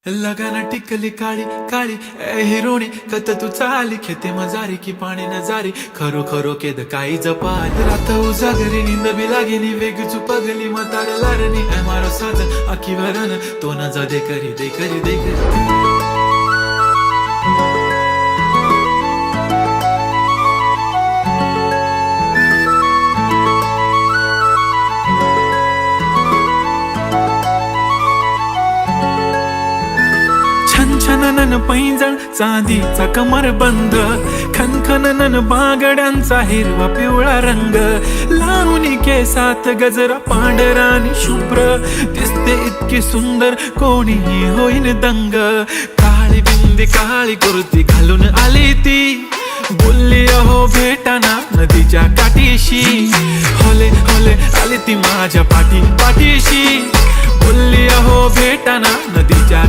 लगाना टिकली काळी काळी ए हिरोणी कत तू चाली खेते मजारी की पाणी नजारी खरो खरो केद काही जपाल रात उजागरी निंद बी लागेनी वेग चुपगली मतार लारणी ए मारो साज आखी वरन तो न जा दे करी दे करी दे करी छनछनन पैंजण चांदीचा कमर बंद खनखनन बागड्यांचा हिरवा पिवळा रंग लावणी केसात गजरा पांढरा आणि शुभ्र दिसते इतकी सुंदर कोणीही होईन दंग काळी बिंदी काळी कुर्ती घालून आली ती बोलली अहो भेटाना नदीच्या काठीशी होले होले आली ती माझ्या पाठीशी बोलली अहो भेटाना नदीच्या